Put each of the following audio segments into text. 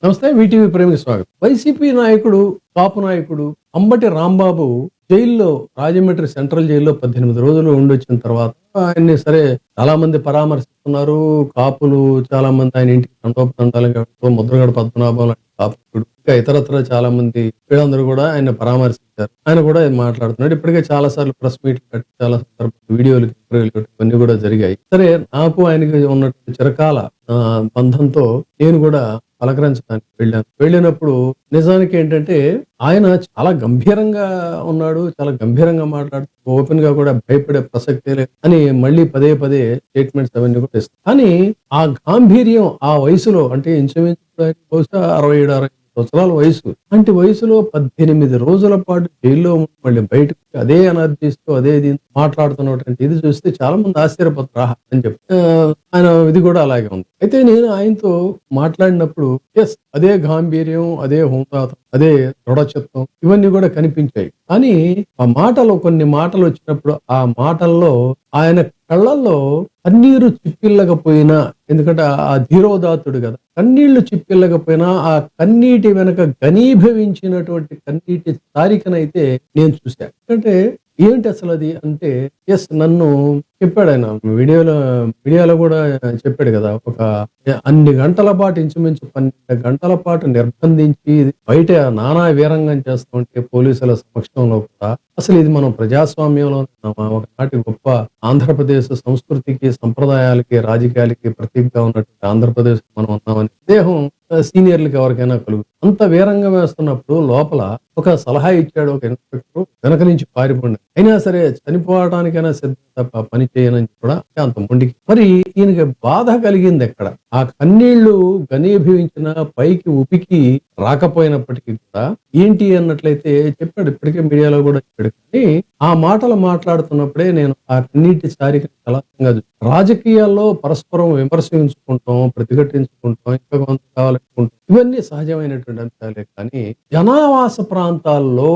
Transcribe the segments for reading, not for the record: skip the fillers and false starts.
నమస్తే. వీటీవీ ప్రేమికి స్వాగతం. వైసీపీ నాయకుడు, కాపు నాయకుడు అంబటి రాంబాబు జైల్లో, రాజమండ్రి సెంట్రల్ జైల్లో 18 రోజులు ఉండొచ్చిన తర్వాత ఆయన్ని సరే చాలా మంది పరామర్శిస్తున్నారు. కాపులు చాలా మంది ఆయన ఇంటికి తండోపతండాలుగా వెళ్తూ ముద్రగడ పద్మనాభం లాంటి కాపుడు, ఇంకా ఇతరత్ర చాలా మంది వీళ్ళందరూ కూడా ఆయన పరామర్శించారు. ఆయన కూడా మాట్లాడుతున్నాడు. ఇప్పటికే చాలా సార్లు ప్రెస్ మీట్లు పెట్టి చాలా సందర్భాలు వీడియోలు ఇవన్నీ కూడా జరిగాయి. సరే, నాకు ఆయనకి ఉన్నటువంటి చిరకాల బంధంతో నేను కూడా పలకరించడానికి వెళ్ళినప్పుడు నిజానికి ఏంటంటే ఆయన చాలా గంభీరంగా ఉన్నాడు. చాలా గంభీరంగా మాట్లాడుతూ ఓపెన్ గా కూడా భయపడే ప్రసక్తే లేదు అని మళ్ళీ పదే పదే స్టేట్మెంట్స్ అవన్నీ కూడా ఇస్తారు. కానీ ఆ గాంభీర్యం ఆ వయసులో, అంటే ఇంచుమించు బహుశా 67-68 సంవత్సరాల వయసు, అంటే వయసులో 18 రోజుల పాటు జైల్లో మళ్ళీ బయటకు అదే ఎనర్జీస్తో అదే మాట్లాడుతున్నటువంటి ఇది చూస్తే చాలా మంది ఆశ్చర్యపోతారు అని చెప్పి. ఆయన ఇది కూడా అలాగే ఉంది. అయితే నేను ఆయనతో మాట్లాడినప్పుడు అదే గాంభీర్యం, అదే హోందాతం, అదే దృఢచిత్తం ఇవన్నీ కూడా కనిపించాయి. కానీ ఆ మాటలు, కొన్ని మాటలు వచ్చినప్పుడు ఆ మాటల్లో ఆయన కళ్ళల్లో కన్నీరు చిప్పిల్లకపోయినా, ఎందుకంటే ఆ ధీరోదాత్తుడు కదా, కన్నీళ్లు చిప్పిల్లకపోయినా ఆ కన్నీటి వెనక ఘనీభవించినటువంటి కన్నీటి తారికనైతే నేను చూశాను. అంటే ఏంటి అసలు అది అంటే, నన్ను చెప్పాడు ఆయన మీడియాలో కూడా చెప్పాడు కదా, ఒక అన్ని గంటల పాటు ఇంచుమించు 12 గంటల పాటు నిర్బంధించి బయట నానా వీరంగం చేస్తూ ఉంటే పోలీసుల సమక్షంలో కూడా, అసలు ఇది మనం ప్రజాస్వామ్యంలో ఒకనాటి గొప్ప ఆంధ్రప్రదేశ్ సంస్కృతికి, సంప్రదాయాలకి, రాజకీయాలకి ప్రతీకగా ఉన్నటువంటి ఆంధ్రప్రదేశ్ మనం ఉన్నామని దేహం సీనియర్లకి ఎవరికైనా కలుగుతుంది. అంత వీరంగం వేస్తున్నప్పుడు లోపల ఒక సలహా ఇచ్చాడు ఒక ఇన్స్పెక్టర్, వెనక నుంచి పారిపోండి, అయినా సరే చనిపోవడానికైనా సిద్ధం తప్ప పని చేయనని కూడా అంత మొండికి. మరి ఈయనకి బాధ కలిగింది ఎక్కడ? ఆ కన్నీళ్లు ఘనీభవించిన పైకి ఉపికి రాకపోయినప్పటికీ కూడా ఏంటి అన్నట్లయితే చెప్పాడు, ఇప్పటికే మీడియాలో కూడా చెప్పాడు. కానీ ఆ మాటలు మాట్లాడుతున్నప్పుడే నేను ఆ కన్నీటి చారిక కళంగా రాజకీయాల్లో పరస్పరం విమర్శించుకుంటాం, ప్రతిఘటించుకుంటాం, ఇంకా కొంత కావాలనుకుంటాం, ఇవన్నీ సహజమైనటువంటి అంశాలే. కానీ జనావాస ప్రాంతాల్లో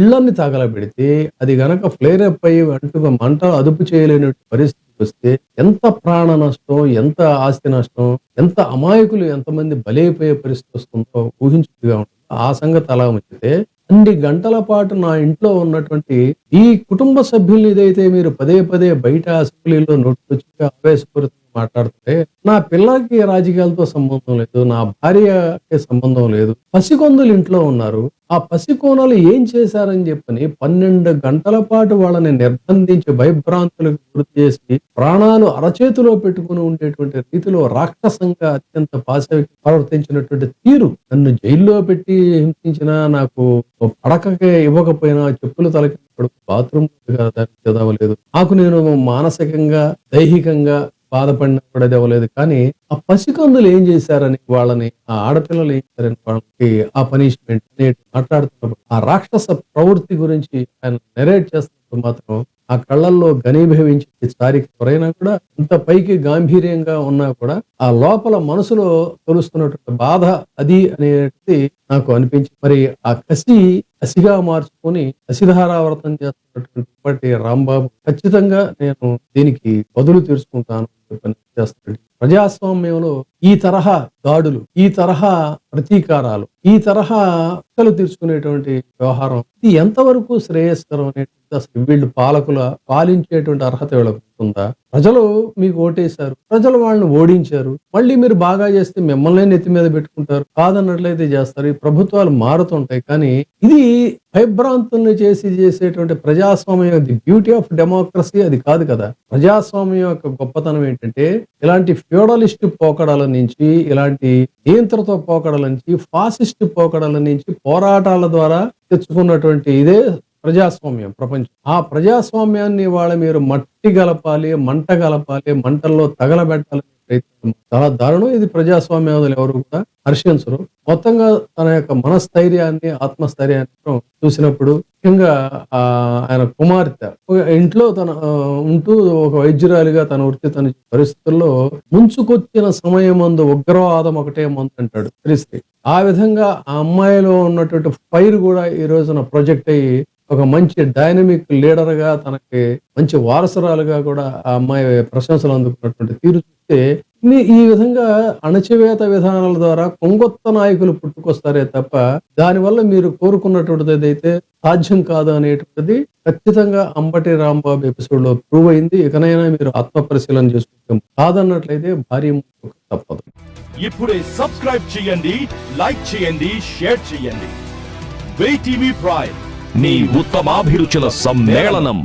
ఇళ్లన్నీ తగలబెడితే అది గనక ఫ్లేర్ అప్ అయ్యి అంటుగా మంట అదుపు చేయలేని పరిస్థితి వస్తే ఎంత ప్రాణ నష్టం, ఎంత ఆస్తి నష్టం, ఎంత అమాయకులు ఎంతమంది బలైపోయే పరిస్థితి వస్తుందో ఊహించుగా ఉంటుంది. ఆ సంగతి అలా ఉంచితే అన్ని గంటల పాటు నా ఇంట్లో ఉన్నటువంటి ఈ కుటుంబ సభ్యుల్ని ఏదైతే మీరు పదే పదే బయట అసెంబ్లీలో నోటుకొచ్చి ఆవేశపూరితంగా మాట్లాడుతుంటే, నా పిల్లకి రాజకీయాలతో సంబంధం లేదు, నా భార్యకి సంబంధం లేదు, పసికొందులు ఇంట్లో ఉన్నారు, ఆ పసికోనలు ఏం చేశారని చెప్పని 12 గంటల పాటు వాళ్ళని నిర్బంధించి భయభ్రాంతులకు గురి చేసి ప్రాణాలు అరచేతిలో పెట్టుకుని ఉండేటువంటి రీతిలో రాక్షసంగా అత్యంత ప్రవర్తించినటువంటి తీరు, నన్ను జైల్లో పెట్టి హింసించినా, నాకు పడకకే ఇవ్వకపోయినా, చెప్పులు తలకి బాత్రూమ్ చదవలేదు, నాకు నేను మానసికంగా దైహికంగా బాధపడినప్పుడు అవ్వలేదు. కానీ ఆ పసికందులు ఏం చేశారని, వాళ్ళని ఆ ఆడపిల్లలు ఏం చేశారని వాళ్ళకి ఆ పనిష్మెంట్ మాట్లాడుతున్నప్పుడు ఆ రాక్షస ప్రవృత్తి గురించి ఆయన నెరేట్ చేస్తున్నప్పుడు మాత్రం ఆ కళ్ళల్లో ఘనీభవించి చారికి ఎవరైనా కూడా ఇంత పైకి గాంభీర్యంగా ఉన్నా కూడా ఆ లోపల మనసులో తెలుస్తున్నటువంటి బాధ అది అనేది నాకు అనిపించి, మరి ఆ కసిగా మార్చుకొని కసిధారావర్తం చేస్తున్నటువంటి రాంబాబు ఖచ్చితంగా నేను దీనికి బదులు తీర్చుకుంటాను చేస్తాడు. ప్రజాస్వామ్యంలో ఈ తరహా దాడులు, ఈ తరహా ప్రతీకారాలు, ఈ తరహా తీర్చుకునేటువంటి వ్యవహారం ఇది ఎంతవరకు శ్రేయస్కరం అనేటువంటి, అసలు వీళ్ళు పాలించేటువంటి అర్హత వీళ్ళకు ఉందా? ప్రజలు మీకు ఓటేశారు, ప్రజలు వాళ్ళని ఓడించారు, మళ్ళీ మీరు బాగా చేస్తే మిమ్మల్ని నెత్తి మీద పెట్టుకుంటారు, కాదన్నట్లయితే చేస్తారు. ఈ ప్రభుత్వాలు మారుతుంటాయి, కానీ ఇది భయభ్రాంతుల్ని చేసేటువంటి ప్రజాస్వామ్యం, ది బ్యూటీ ఆఫ్ డెమోక్రసీ అది కాదు కదా. ప్రజాస్వామ్యం యొక్క గొప్పతనం ఏంటంటే ఇలాంటి ఫ్యూడలిస్ట్ పోకడల నుంచి, ఇలాంటి నియంత్రణతో పోకడల నుంచి, ఫాసిస్ట్ పోకడల నుంచి పోరాటాల ద్వారా తెచ్చుకున్నటువంటి ఇదే ప్రజాస్వామ్యం ప్రపంచం. ఆ ప్రజాస్వామ్యాన్ని వాళ్ళ మీరు మట్టి గలపాలి, మంట గలపాలి, మంటల్లో తగలబెట్టాలి ప్రయత్నం చాలా దారుణం. ఇది ప్రజాస్వామ్యాలు ఎవరు కూడా హర్షించరు. మొత్తంగా తన యొక్క మనస్థైర్యాన్ని, ఆత్మస్థైర్యాన్ని చూసినప్పుడు, ముఖ్యంగా ఆయన కుమార్తె ఇంట్లో తన ఉంటూ ఒక వైద్యురాలిగా తన వృత్తి తన పరిస్థితుల్లో ముంచుకొచ్చిన సమయమందు ఉగ్రవాదం ఒకటే మందు అంటాడు క్రీస్తు. ఆ విధంగా ఆ అమ్మాయిలో ఉన్నటువంటి ఫైర్ కూడా ఈ రోజున ప్రొజెక్ట్ అయ్యి ఒక మంచి డైనమిక్ లీడర్ గా, తనకి మంచి వారసురాలుగా కూడా ఆ అమ్మాయి ప్రశంసలు అందుకున్నటువంటి తీరు చూస్తే ఈ విధంగా అణచివేత విధానాల ద్వారా కొంగొత్త నాయకులు పుట్టుకొస్తారే తప్ప దానివల్ల మీరు కోరుకున్నటువంటిది ఏదైతే సాధ్యం కాదు అనేటువంటిది ఖచ్చితంగా అంబటి రాంబాబు ఎపిసోడ్ లో ప్రూవ్ అయింది. ఇకనైనా మీరు ఆత్మ పరిశీలన చేసుకుంటాం, కాదన్నట్లయితే భారీ తప్పదు. ఇప్పుడే సబ్స్క్రైబ్ చేయండి, లైక్ చేయండి, షేర్ చేయండి. VTV ప్రైమ్, మీ ఉత్తమాభిరుచుల సమ్మేళనం.